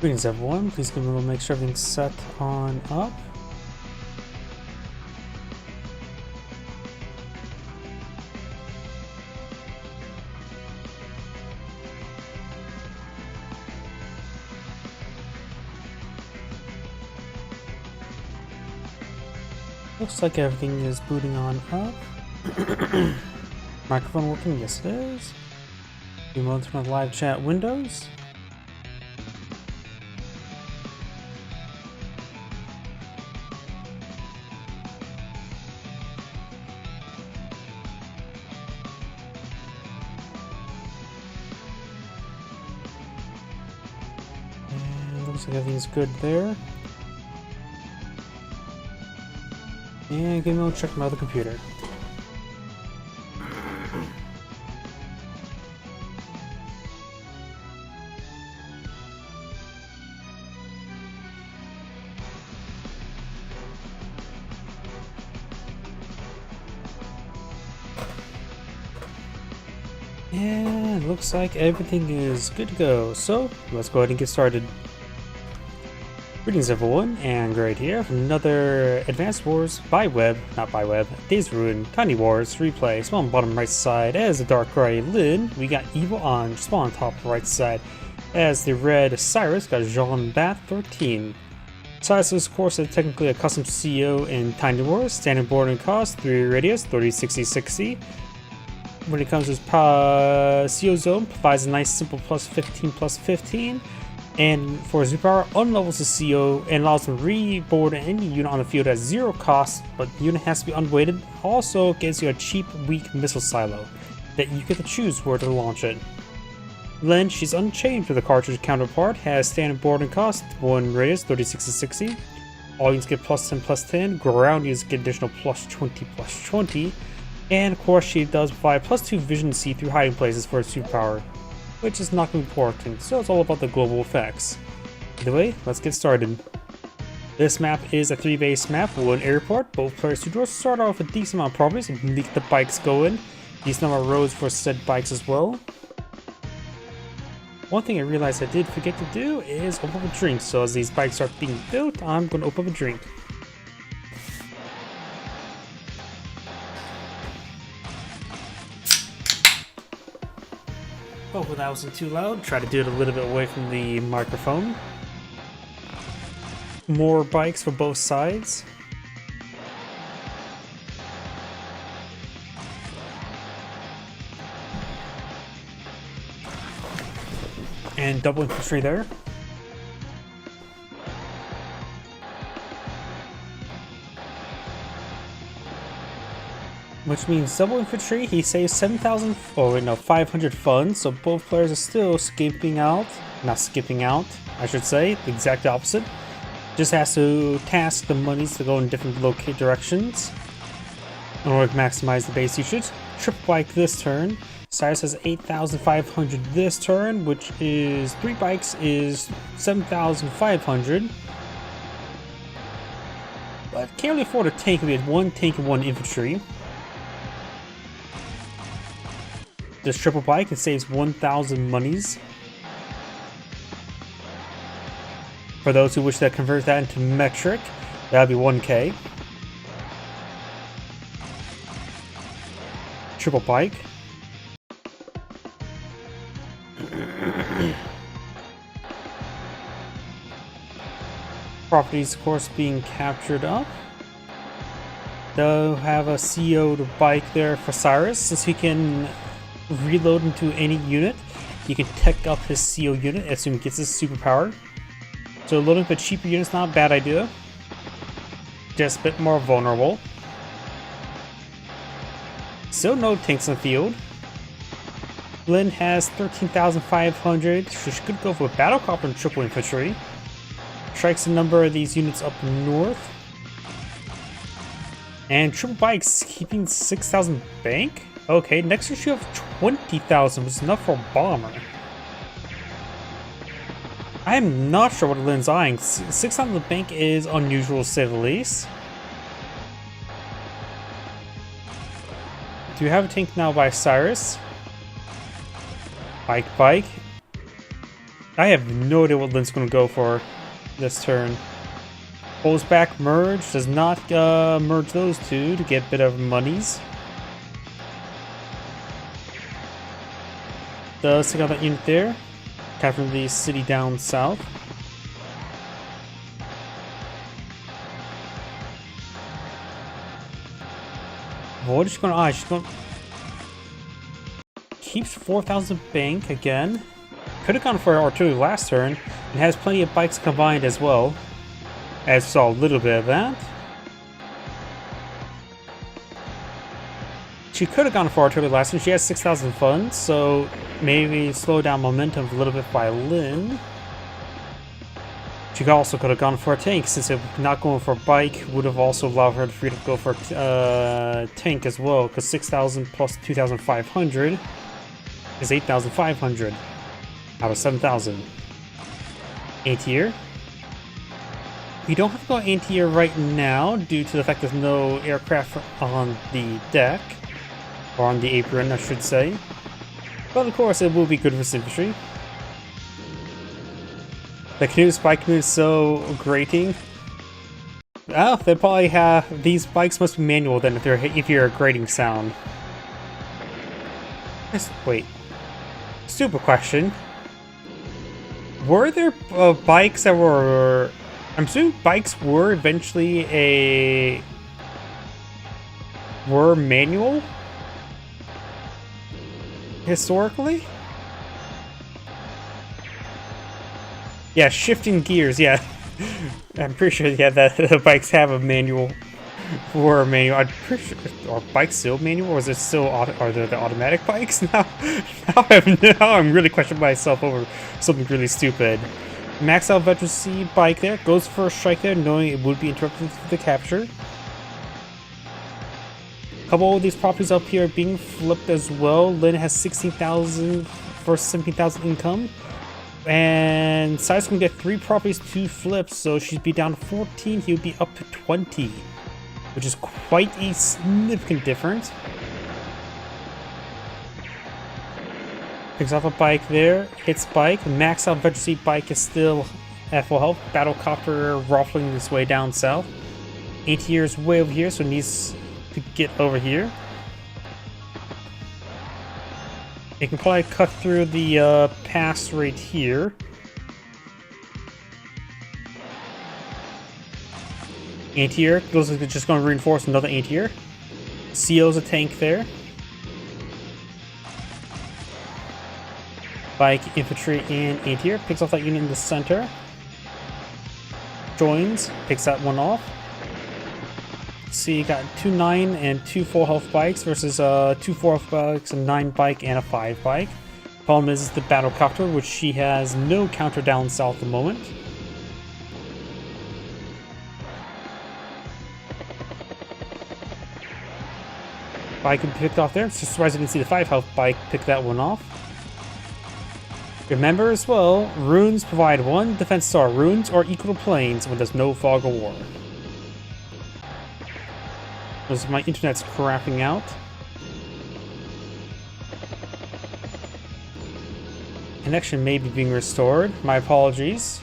Greetings everyone, please give me a little make sure everything's set on up. Looks like everything is booting on up. Microphone working? Yes it is. Remote from the live chat windows. And looks like everything's good there. And give me a little check my other computer. And looks like everything is good to go. So let's go ahead and get started. Greetings everyone, and Great here from another Advanced Wars not by web, Days of Ruin, Tiny Wars, replay. Small on bottom right side as the dark gray Lynn. We got Evil on, small on top right side as the red Cyrus, got Jean Bat 13. Cyrus is of course technically a custom CEO in Tiny Wars, standard board and cost, 3 radius, 30, 60, 60. When it comes to his CO zone, provides a nice simple plus 15. And for his power, unlevels the CO and allows him to reboard any unit on the field at 0 cost, but the unit has to be unweighted. Also gives you a cheap, weak missile silo that you get to choose where to launch it. Then she's unchanged with the cartridge counterpart, has standard board and cost, 1 radius, 30, 60, 60. All units get plus 10, ground units get additional plus 20. And of course she does provide plus 2 vision see through hiding places for its superpower, which is not important, so it's all about the global effects. Either way, let's get started. This map is a 3-base map, 1 airport. Both players' 2 doors start off with a decent amount of properties and leak the bikes going. Decent number of roads for said bikes as well. One thing I realized I did forget to do is open up a drink, so as these bikes start being built, I'm going to open up a drink. Hopefully that wasn't too loud. Try to do it a little bit away from the microphone. More bikes for both sides. And double infantry there. Which means double infantry, he saves 500 funds, so both players are still not skipping out, I should say, the exact opposite. Just has to task the monies to go in different directions in order to maximize the base usage. Triple bike this turn. Cyrus has 8,500 this turn, which is 3 bikes is 7,500. But can't really afford a tank, we had 1 tank and 1 infantry. This triple bike, it saves 1,000 monies. For those who wish to convert that into metric, that would be 1k. Triple bike. Properties, of course, being captured up. They'll have a CO to bike there for Cyrus, since he can reload into any unit. He can tech up his CO unit as soon as he gets his superpower. So loading up a cheaper unit is not a bad idea. Just a bit more vulnerable. Still no tanks in the field. Lynn has 13,500, so she could go for a battle copter and triple infantry. Strikes a number of these units up north. And triple bikes keeping 6,000 bank? Okay, next issue of 20,000 was enough for a bomber. I'm not sure what Lynn's eyeing. 6,000 bank is unusual to say the least. Do you have a tank now by Cyrus? Bike. I have no idea what Lynn's going to go for this turn. Pulls back merge, does not merge those two to get a bit of monies. Does take out that unit there, capturing the city down south. What is she going to she's going keeps 4,000 bank again. Could have gone for artillery last turn, and has plenty of bikes combined as well. As saw a little bit of that. She could have gone for artillery last turn. She has 6,000 funds, so maybe slow down momentum a little bit by Lynn. She also could have gone for a tank, since not going for a bike would have also allowed her to free to go for a tank as well, because 6,000 plus 2,500 is 8,500 out of 7,000. Anti-air. We don't have to go anti-air right now due to the fact there's no aircraft on the deck, or on the apron I should say, but of course it will be good for infantry. The canoe spike canoe is so grating. Oh, they probably have these bikes must be manual then if you're a grating sound. Wait, stupid question. Were there bikes that were? I'm assuming bikes were eventually were manual historically. Yeah, shifting gears. Yeah, I'm pretty sure. Yeah, that the bikes have a manual. Were manual. I'm pretty sure. Are bikes still manual, or is it still are there the automatic bikes now? Now I'm really questioning myself over something really stupid. Max out veterancy bike there goes for a strike there, knowing it would be interrupted for the capture. A couple of these properties up here are being flipped as well. Lynn has 16,000 versus 17,000 income. And Si's can get 3 properties to flip, so she'd be down to 14, he would be up to 20. Which is quite a significant difference. Picks off a bike there, hits bike. Max out veterancy bike is still at full health. Battlecopter ruffling this way down south. ATR is way over here, so it needs to get over here. It can probably cut through the pass right here. Anti-air, those are just going to reinforce another anti-air. CO's a tank there. Bike, infantry, and anti-air. Picks off that unit in the center. Joins, picks that one off. See, you got 2 9 and 2 full health bikes versus 2 4 health bikes, a 9 bike, and a 5 bike. Problem is the battlecopter, which she has no counter down south at the moment. Bike can be picked off there. It's just surprised I didn't see the 5 health bike pick that one off. Remember as well, runes provide 1 defense star. Runes are equal to planes when there's no fog of war. My internet's crapping out. Connection may be being restored. My apologies.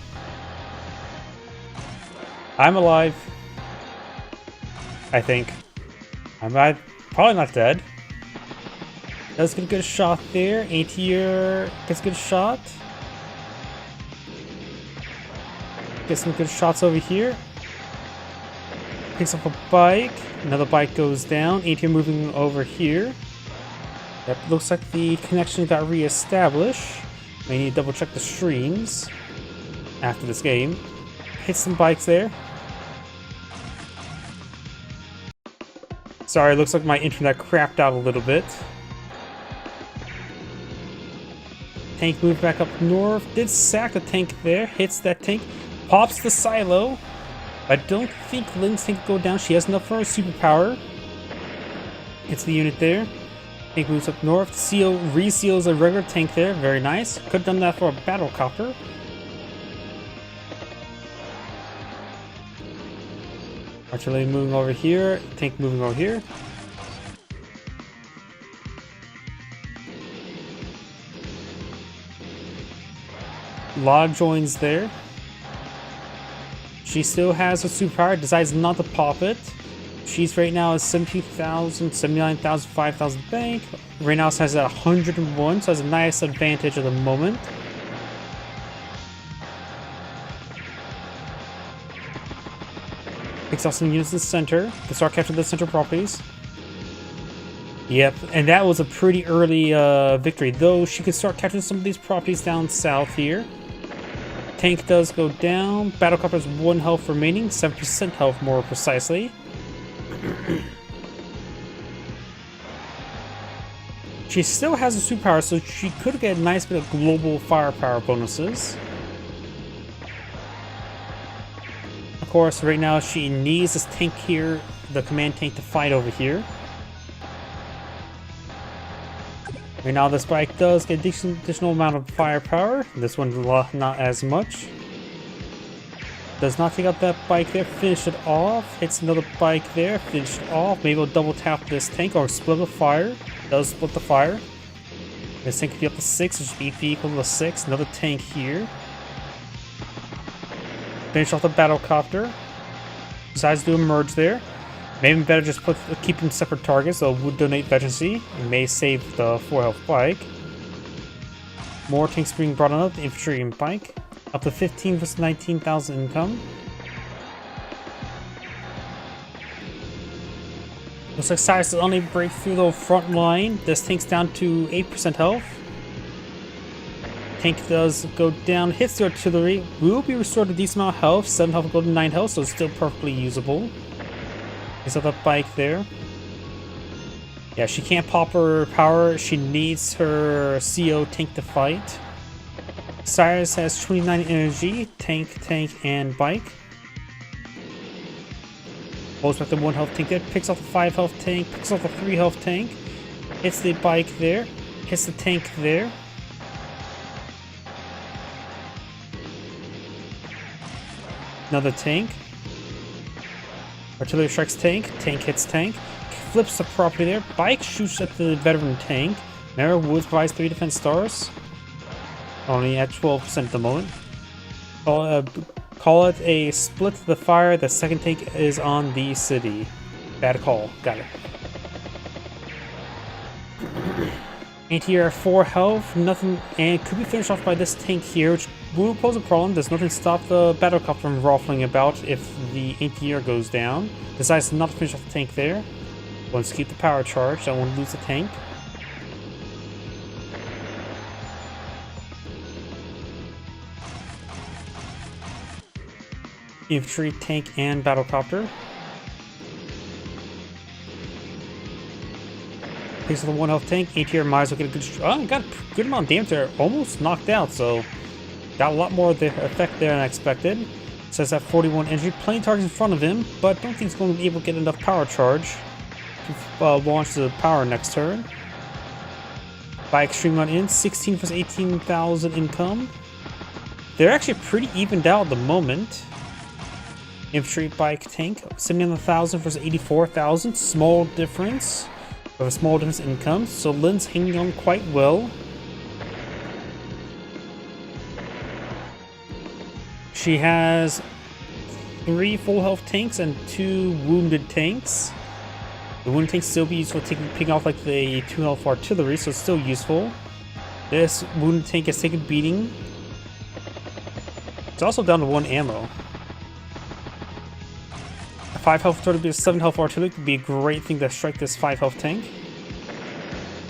I'm alive. I think. I'm probably not dead. Does get a good shot there. ATR gets a good shot. Get some good shots over here. Picks up a bike. Another bike goes down. ATR moving over here. Yep, looks like the connection got re-established. May need to double check the streams after this game. Hit some bikes there. Sorry, looks like my internet crapped out a little bit. Tank moved back up north. Did sack the tank there. Hits that tank. Pops the silo. I don't think Lynn's tank will go down. She has enough for a superpower. Hits the unit there. Tank moves up north. Seal reseals a regular tank there. Very nice. Could have done that for a battlecopter. Artillery moving over here. Tank moving over here. Log joins there. She still has a superpower, decides not to pop it. She's right now at 72,000, 79,000, 5,000 bank. Right now has at 101, so has a nice advantage at the moment. Picks off some units in the center. Can start capturing the center properties. Yep, and that was a pretty early victory, though she can start capturing some of these properties down south here. Tank does go down. Battlecopter has 1 health remaining, 7% health more precisely. She still has a superpower, so she could get a nice bit of global firepower bonuses. Of course, right now she needs this tank here, the command tank, to fight over here. Right now this bike does get additional amount of firepower. This one not as much. Does not take out that bike there, finish it off. Hits another bike there, finish it off. Maybe we'll double tap this tank or split the fire. Does split the fire. This tank could be up to 6, which would be equal to 6. Another tank here. Finish off the battlecopter. Decides to do a merge there. Maybe better just keep them separate targets, so would donate veterancy. It may save the 4 health bike. More tanks being brought on up, the infantry and bike. Up to 15 versus 19,000 income. Looks like Cyrus is only break through the front line. This tank's down to 8% health. Tank does go down, hits the artillery. Will be restored a decent amount of health. 7 health will go to 9 health, so it's still perfectly usable. Is that bike there? Yeah, she can't pop her power. She needs her CO tank to fight. Cyrus has 29 energy, tank, and bike. Pulls back the 1 health tank there, picks off the 5 health tank, picks off the 3 health tank, hits the bike there, hits the tank there. Another tank. Artillery strikes tank, tank hits tank, flips the property there, bike shoots at the veteran tank. Mara Woods provides 3 defense stars. Only at 12% at the moment. Call it a split the fire. The second tank is on the city. Bad call. Got it. Anti-air 4 health. Nothing, and could be finished off by this tank here, which will pose a problem. There's nothing to stop the battlecopter from ruffling about if the anti-air goes down. Decides not to finish off the tank there. Wants to keep the power charged. I won't lose the tank. Infantry, tank, and battlecopter. Picks up the 1 health tank. ATR might as well get a good. Got a good amount of damage there. Almost knocked out, so got a lot more of the effect there than I expected. Says that 41 energy. Plenty of targets in front of him, but don't think he's going to be able to get enough power charge to launch the power next turn. By extreme run in, 16 versus 18,000 income. They're actually pretty evened out at the moment. Infantry, bike, tank, 71,000 versus 84,000. Small difference. With a small difference in income, so Lynn's hanging on quite well. She has 3 full health tanks and 2 wounded tanks. The wounded tanks still be useful picking off like the 2 health artillery, so it's still useful. This wounded tank is taking beating. It's also down to 1 ammo. 5 health artillery, 7 health artillery could be a great thing to strike this 5 health tank.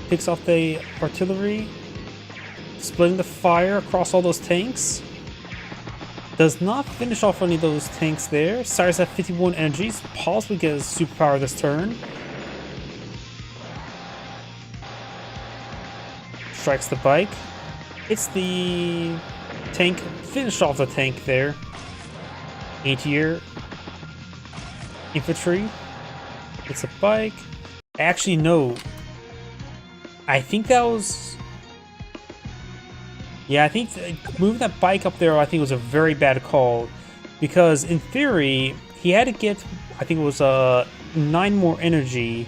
Picks off the artillery, splitting the fire across all those tanks. Does not finish off any of those tanks there. Cyrus at 51 energies, possibly get a superpower this turn. Strikes the bike. Hits the tank, finish off the tank there. Anti-air. Infantry. It's a bike. Actually, no. I think that was... Yeah, I think moving that bike up there, I think was a very bad call. Because in theory, he had to get, I think it was 9 more energy.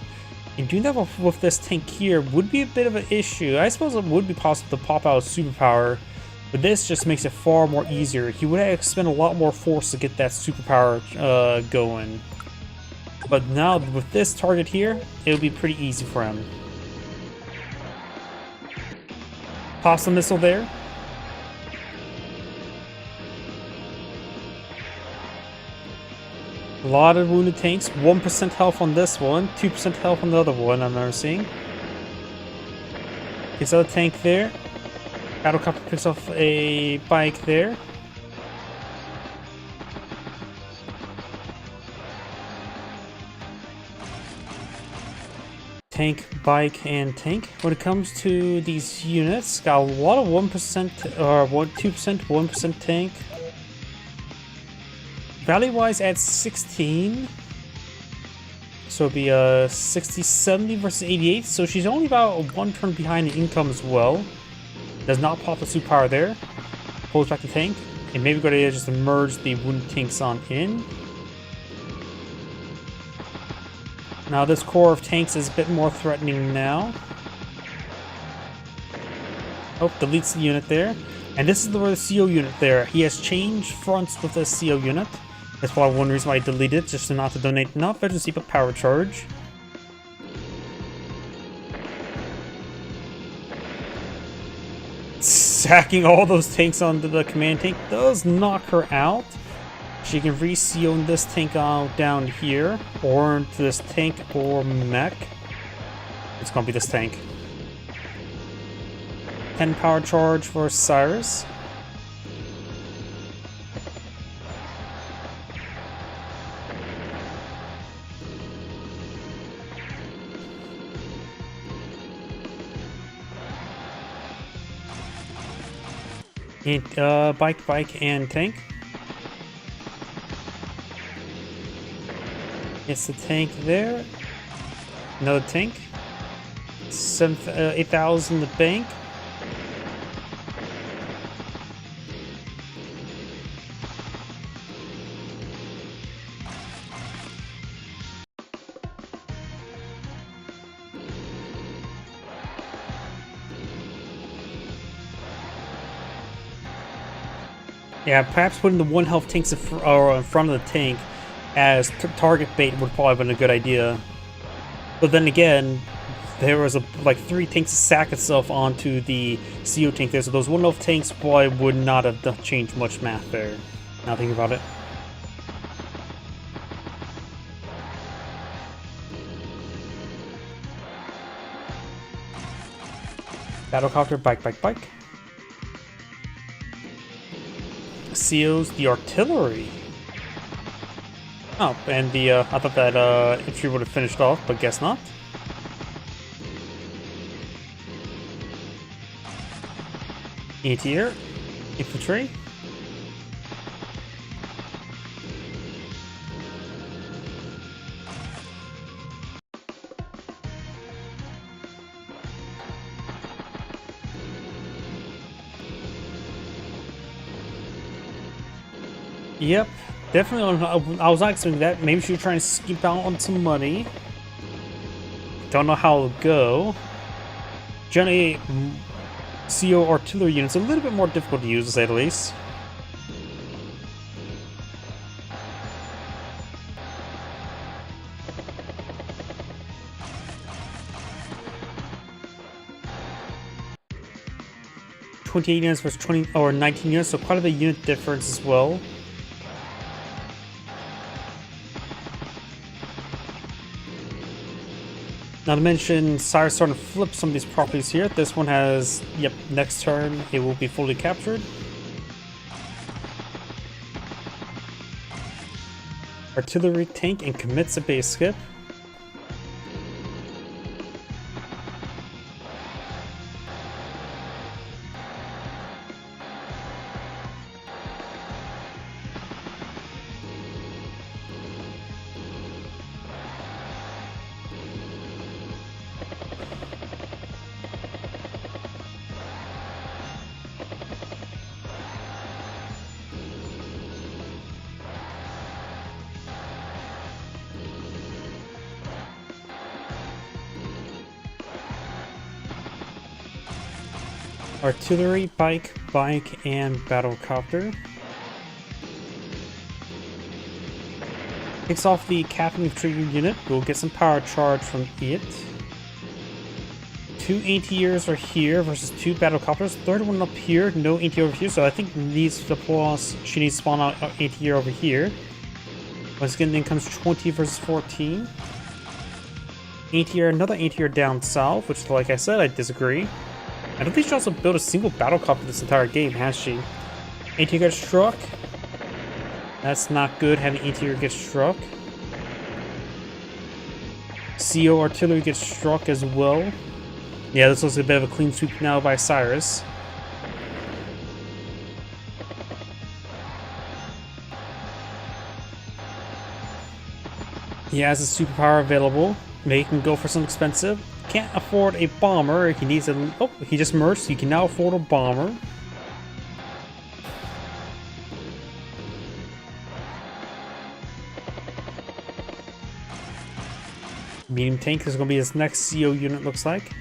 And doing that with this tank here would be a bit of an issue. I suppose it would be possible to pop out a superpower But this just makes it far more easier. He would have to spend a lot more force to get that superpower going. But now with this target here, it'll be pretty easy for him. Toss the missile there. A lot of wounded tanks. 1% health on this one, 2% health on the other one I'm never seeing. His other tank there. Battlecopter picks off a bike there. Tank, bike, and tank. When it comes to these units, got a lot of 1% or 2%, 1% tank. Value-wise at 16. So it'd be 60, 70 versus 88. So she's only about one turn behind in income as well. Does not pop the superpower there. Pulls back the tank. And maybe go to just merge the wounded tanks on in. Now this core of tanks is a bit more threatening now. Oh, deletes the unit there. And this is the CO unit there. He has changed fronts with the CO unit. That's probably one reason why I deleted it, just not to donate enough efficiency but power charge. Sacking all those tanks onto the command tank does knock her out. She can re-CO this tank down here, or into this tank or mech. It's gonna be this tank. 10 power charge for Cyrus. And bike, and tank. It's the tank there. Another tank. 8,000 in the bank. Yeah, perhaps putting the 1 health tanks in front of the tank as target bait would probably have been a good idea. But then again, there was like 3 tanks to sack itself onto the CO tank there, so those 1 health tanks probably would not have changed much math there. Now thinking about it. Battlecopter, bike. COs the artillery. Oh, and the I thought that infantry would have finished off, but guess not. Anti-air, infantry. Yep, definitely. I was not expecting that. Maybe she was trying to skip out on some money. Don't know how it'll go. Generally, CO artillery units are a little bit more difficult to use, to say the least. $28 units versus 20 or 19 units, so quite a bit of unit difference as well. Not to mention, Cyrus starting to flip some of these properties here. This one has, yep, next turn it will be fully captured. Artillery tank and commits a base skip. Artillery, bike, and battlecopter. Takes off the Captain Infantry unit. We'll get some power charge from it. 2 anti-airs are here versus 2 battlecopters. Third one up here, no anti-air over here, so I think needs to plus she needs to spawn out anti-air over here. Once again, then comes 20 versus 14. Anti-air, another anti-air down south, which, like I said, I disagree. I don't think she also built a single battlecopter this entire game, has she? Anti-air gets struck. That's not good, having anti-air get struck. CO artillery gets struck as well. Yeah, this looks like a bit of a clean sweep now by Cyrus. He has a superpower available. Maybe he can go for something expensive. Can't afford a bomber. He needs a... Oh, he just merged. So he can now afford a bomber. Medium tank is going to be his next CO unit, looks like.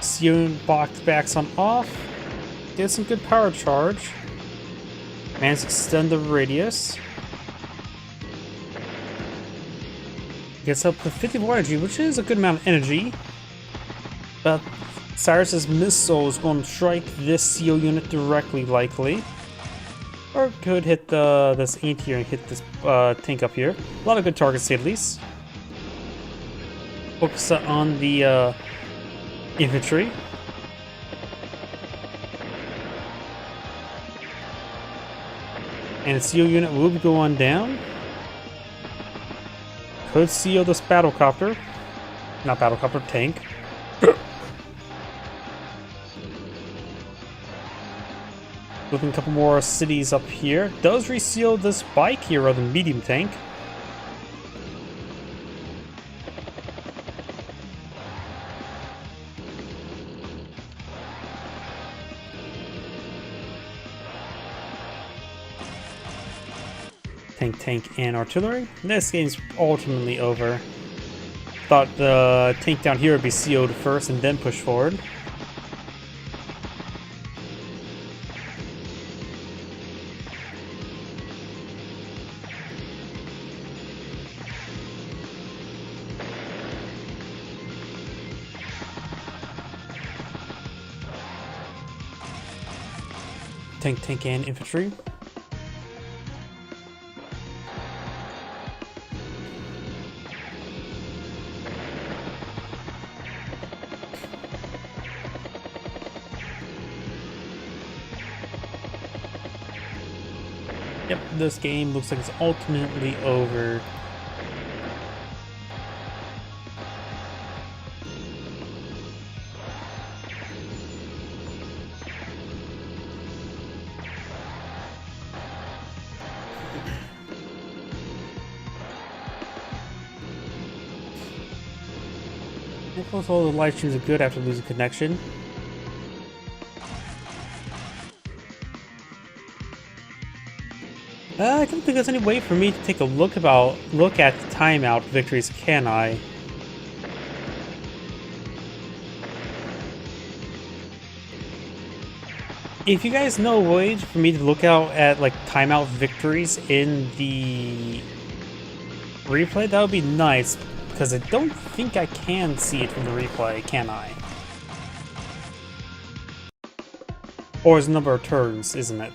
CO unit backs on off. Gets some good power charge. Managed to extend the radius. Gets up to 54 energy, which is a good amount of energy. But Cyrus's missile is going to strike this CO unit directly, likely. Or could hit this anti-air and hit this tank up here. A lot of good targets, at least. Focus on the infantry. And the CO unit will be going down. Could CO this battlecopter. Not battlecopter, tank. Looking a couple more cities up here. Does reseal this bike here rather than medium tank. Tank, and artillery. This game's ultimately over. Thought the tank down here would be CO'd first and then push forward. Tank, and infantry. Yep, this game looks like it's ultimately over. Almost all the live streams are good after losing connection. I don't think there's any way for me to take a look at the timeout victories, can I? If you guys know a way for me to look out at like timeout victories in the replay, that would be nice, because I don't think I can see it from the replay, can I? Or it's a number of turns, isn't it?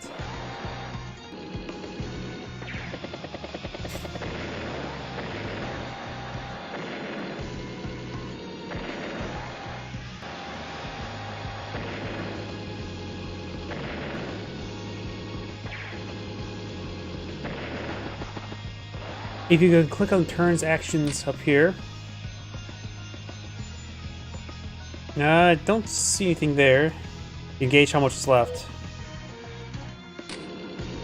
If you can click on turns actions up here. I don't see anything there. You gauge how much is left.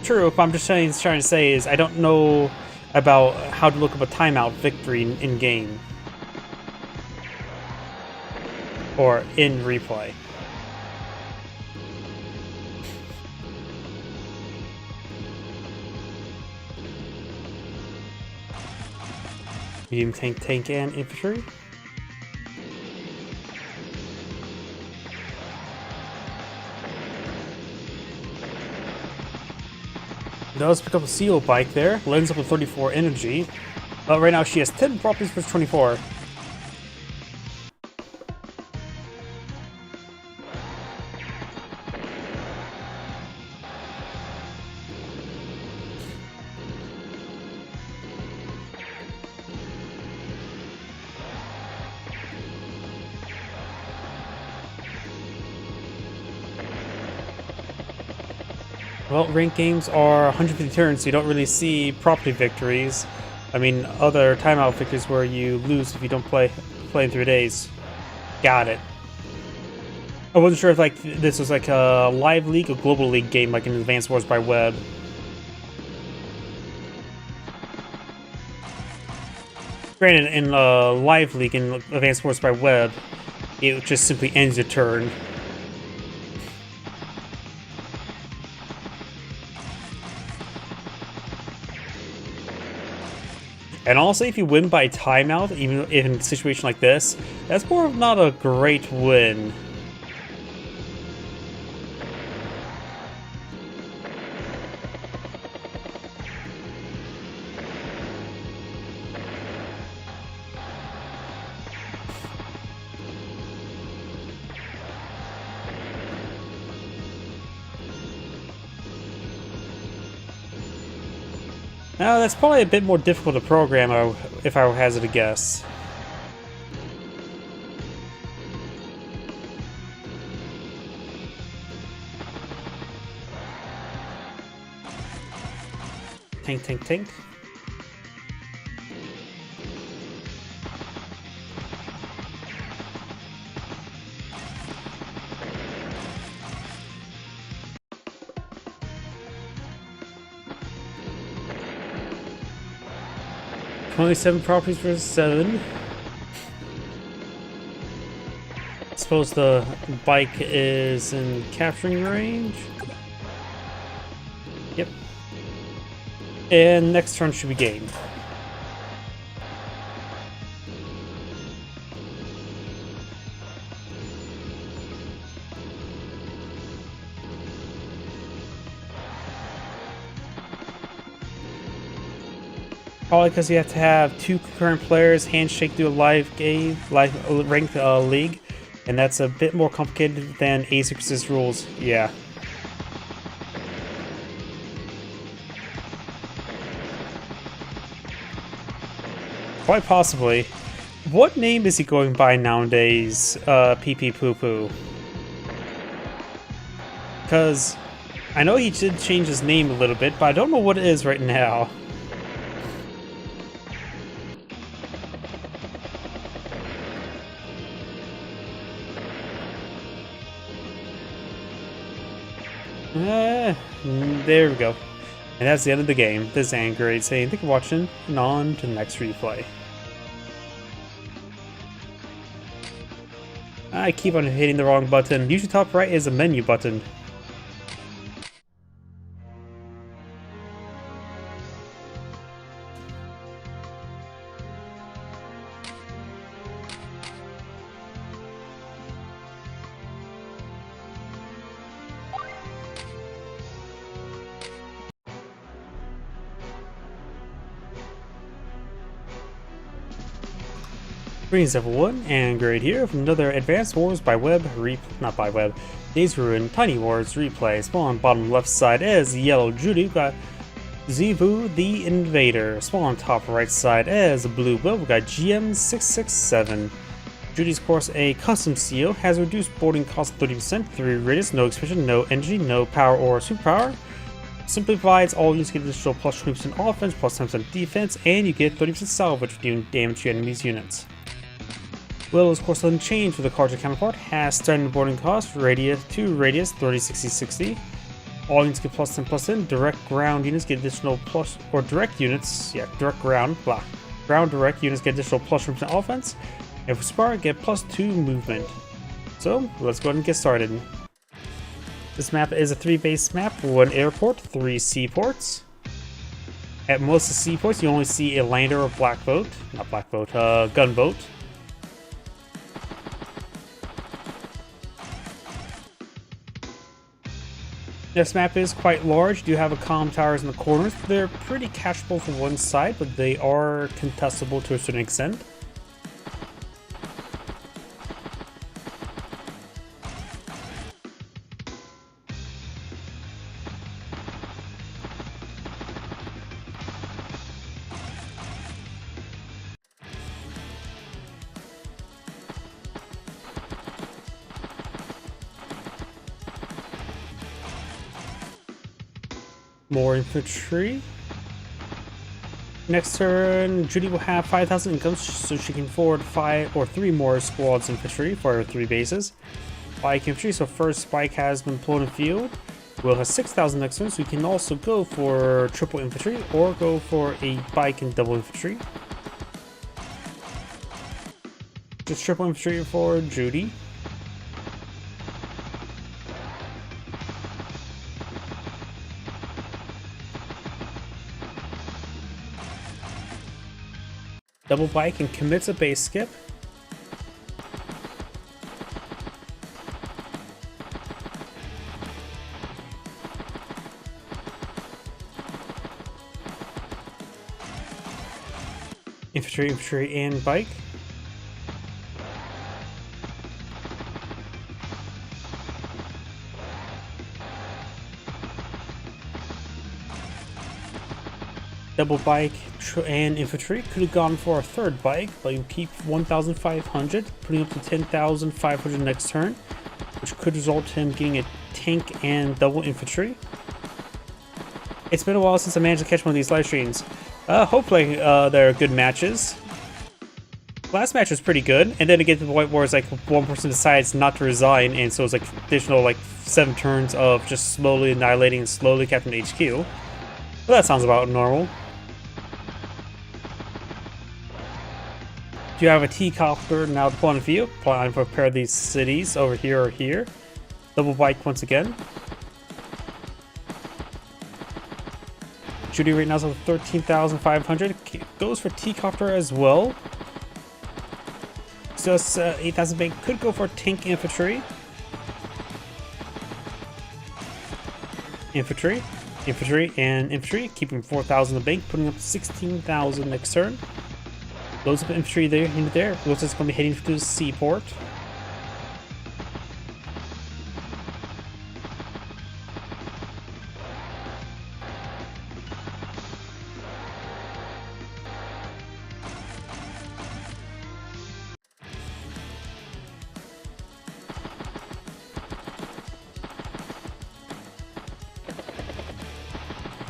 True, what I'm just trying to say is I don't know about how to look up a timeout victory in game. Or in replay. Medium tank, and infantry. Does pick up a seal bike there, lands up with 34 energy. But right now she has 10 properties versus 24. Well, ranked games are 150 turns, so you don't really see property victories. I mean, other timeout victories where you lose if you don't play in 3 days. Got it. I wasn't sure if like this was like a live league or global league game, like in Advanced Wars by Web. Granted, in live league in Advanced Wars by Web, it just simply ends your turn. And also, if you win by timeout, even in a situation like this, that's more of not a great win. Now, that's probably a bit more difficult to program if I hazard a guess. Tank, tank, tank. Only 7 properties versus 7. Suppose the bike is in capturing range. Yep. And next turn should be game. Probably because you have to have 2 concurrent players handshake through a live ranked league, and that's a bit more complicated than asynchronous rules. Yeah. Quite possibly. What name is he going by nowadays? Pee Pee Poo Poo. Because I know he did change his name a little bit, but I don't know what it is right now. There we go. And that's the end of the game. This is Angerade saying thank you for watching, and on to the next replay. I keep on hitting the wrong button. Usually top right is a menu button. Greetings everyone, and Grade here from another Advanced Wars by Web Days Ruin Tiny Wars replay. Spawn bottom left side as Yellow Judy. We've got Zivu the Invader. Spawn top right side as Blue Will. We've got GM667. Judy's course a custom seal, has reduced boarding cost 30%, 3 radius, no expansion, no energy, no power or superpower. Simply provides all units get additional plus 20% offense, plus 10% defense, and you get 30% salvage for doing damage to enemies' units. Will is of course unchanged for the cards counterpart, has standard boarding cost, radius 30, 60, 60. All units get plus 10 plus 10, direct ground units get additional plus, or direct units, direct ground, ground direct units get additional plus 1% offense, and for Spar get plus 2 movement. So, let's go ahead and get started. This map is a 3 base map, 1 airport, 3 seaports. At most of the seaports, you only see a lander or gunboat. This map is quite large. You do have a comm towers in the corners. They're pretty catchable from one side, but they are contestable to a certain extent. More infantry. Next turn, Judy will have 5,000 income, so she can forward 5 or 3 more squads infantry for her 3 bases. Spike infantry, so first spike has been blown in field. We'll have 6,000 next turn, so we can also go for triple infantry or go for a bike and double infantry. Just triple infantry for Judy. Double bike and commits a base skip. Infantry, infantry, and bike. Double bike and infantry. Could have gone for a third bike, but you keep 1,500, putting up to 10,500 next turn, which could result in him getting a tank and double infantry. It's been a while since I managed to catch one of these live streams. Hopefully they're good matches. Last match was pretty good, and then again to the White Wars, like one person decides not to resign, and so it's like additional like 7 turns of just slowly annihilating and slowly capturing HQ. Well, that sounds about normal. You have a T-copter now deployed in field, plan to prepare these cities over here or here. Double bike once again. Judy right now is at 13,500. Goes for T-copter as well. So 8,000 bank could go for tank infantry. Infantry, infantry, and infantry, keeping 4,000 in the bank, putting up 16,000 next turn. Loads of infantry there into there. Looks like it's going to be heading to the seaport.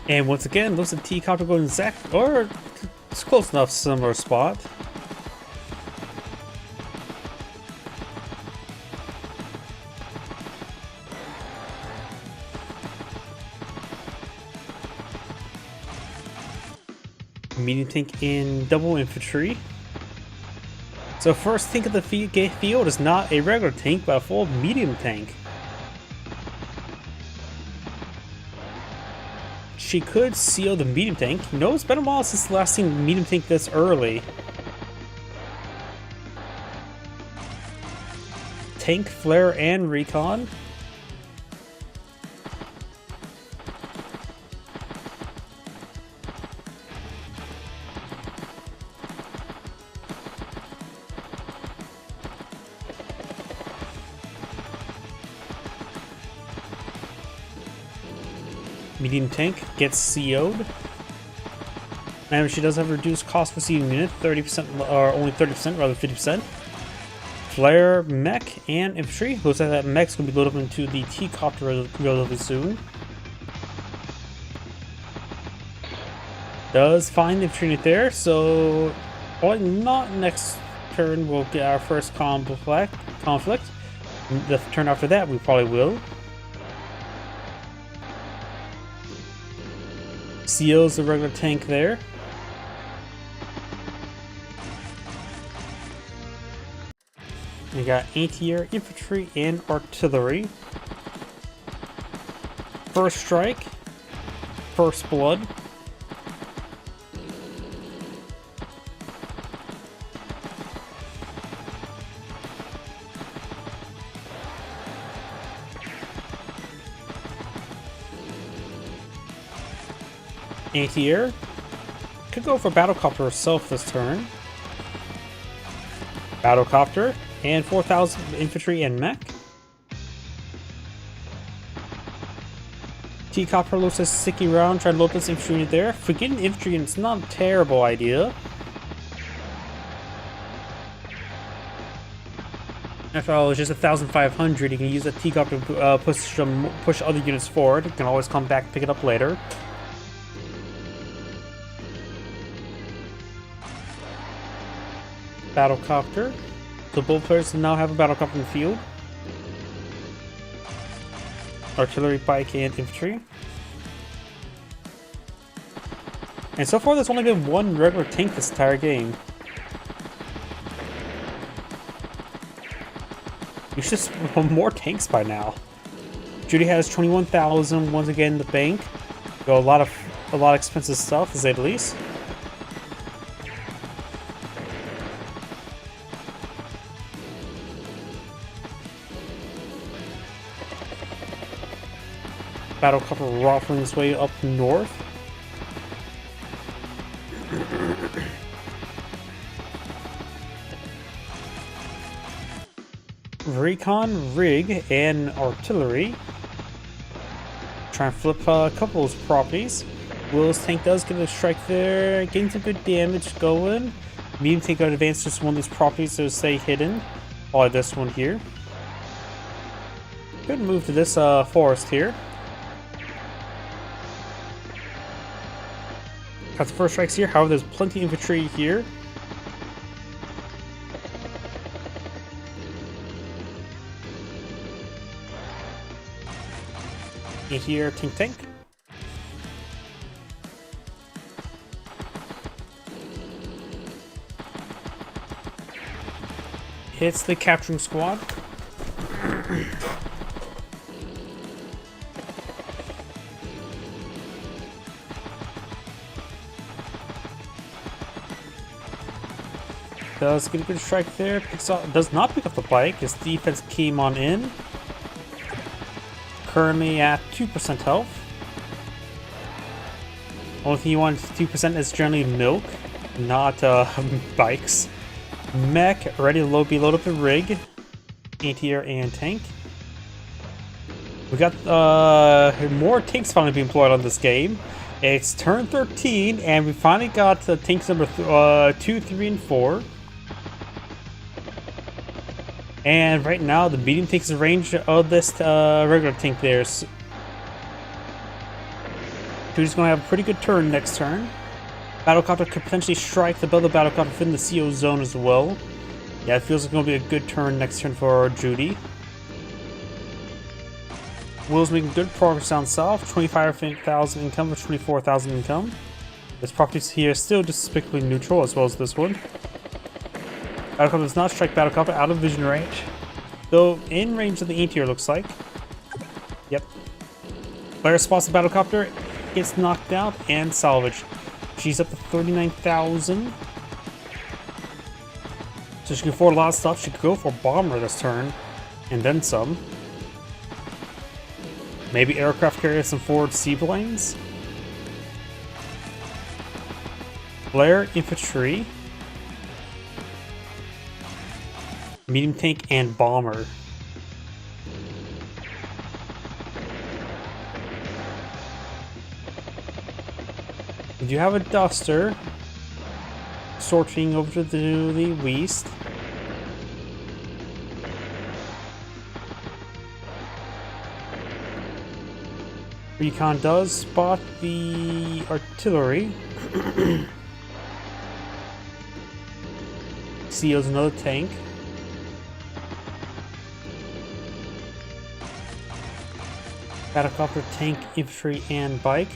And once again, looks like T-copter going exact, or it's close enough, similar spot. Medium tank in double infantry. So first tank of the field is not a regular tank, but a full medium tank. She could seal the medium tank. You know, it's been a while since the last seen medium tank this early. Tank, flare, and recon. Medium tank gets CO'd. And she does have a reduced cost per seating unit, 30%, or only 30% rather than 50%. Flare, mech, and infantry. Looks like that mech's going to be loaded up into the T-copter relatively soon. Does find the infantry unit there, so probably not next turn we'll get our first conflict. The turn after that we probably will. Seals the regular tank there. We got anti-air, infantry, and artillery. First strike. First blood. Anti-air. Could go for Battlecopter herself this turn. Battlecopter. And 4,000 infantry and mech. T-Copter looks like sticking around, trying to load this infantry unit there. Forgetting infantry unit's not a terrible idea. After all, it's just 1,500. You can use a T-Copter to push other units forward. You can always come back and pick it up later. Battlecopter. So both players now have a Battlecopter in the field. Artillery, bike, and infantry. And so far there's only been one regular tank this entire game. You should spawn more tanks by now. Judy has 21,000 once again in the bank. Got a lot of expensive stuff, to say the least. Battlecopter ruffling its way up north. Recon, rig, and artillery. Try and flip a couple of those properties. Will's tank does get a strike there, getting some good damage going. Medium tank got advanced just one of these properties to stay hidden. Like this one here. Good move to this forest here. Got the first strikes here, however there's plenty of infantry here. Here, tank. Hits the capturing squad. Does get a good strike there. Does not pick up the bike. His defense came on in. Currently at 2% health. Only thing you want 2% is generally milk, not bikes. Mech ready to be loaded up the rig. Anti-air and tank. We got more tanks finally being employed on this game. It's turn 13 and we finally got tanks number 2, 3, and 4. And right now, the medium takes the range of this regular tank there. So he's going to have a pretty good turn next turn. Battlecopter could potentially strike the other Battlecopter within the CO zone as well. Yeah, it feels like it's going to be a good turn next turn for Judy. Will's making good progress down south. 25,000 income for 24,000 income. This property here is still despicably neutral as well as this one. Battlecopter does not strike Battlecopter out of vision range. Though in range of the anti-air looks like. Yep. Player spots the Battlecopter, gets knocked out, and salvaged. She's up to 39,000. So she can afford a lot of stuff. She could go for bomber this turn. And then some. Maybe aircraft carrier some forward seaplanes. Flare infantry. Medium tank and bomber. We do have a duster sorting over to the west. Recon does spot the artillery. Seals another tank. Battlecopter, tank, infantry, and bike.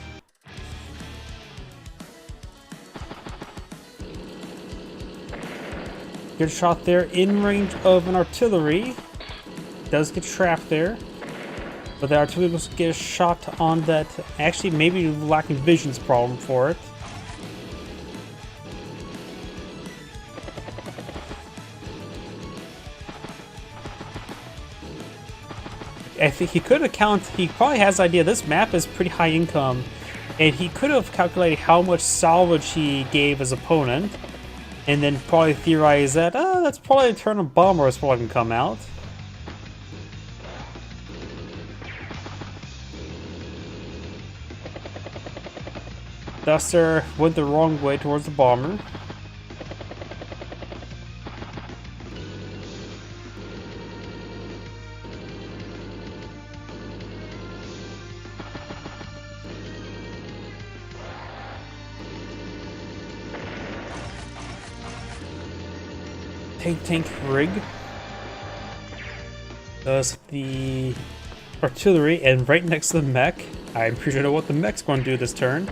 Good shot there in range of an artillery. Does get trapped there. But the artillery will get a shot on that. Actually, maybe lacking vision's problem for it. I think he could account. He probably has the idea this map is pretty high income. And he could have calculated how much salvage he gave his opponent, and then probably theorized that, that's probably a turn of bombers before I can come out. Duster went the wrong way towards the bomber. Tank rig does the artillery, and right next to the mech. I'm pretty sure I know what the mech's going to do this turn.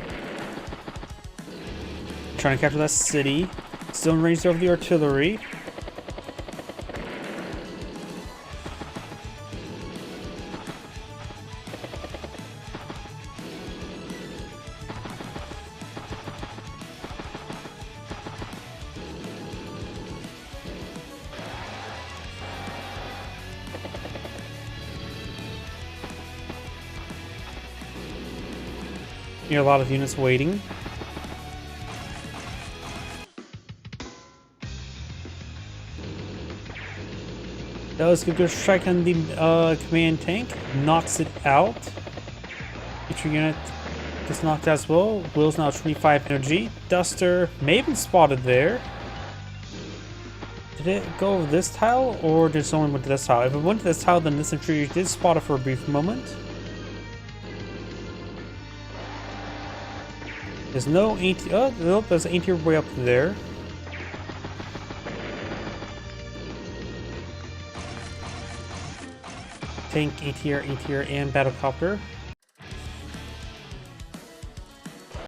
Trying to capture that city. Still in range of the artillery. Here, a lot of units waiting. Does a good strike on the command tank, knocks it out. Each unit gets knocked out as well. Will's now 25 energy. Duster may have been spotted there. Did it go over this tile, or did it only went to this tile? If it went to this tile, then this infantry did spot it for a brief moment. There's no AT. Oh, nope, there's an AT way up there. Tank, ATR, and battlecopter.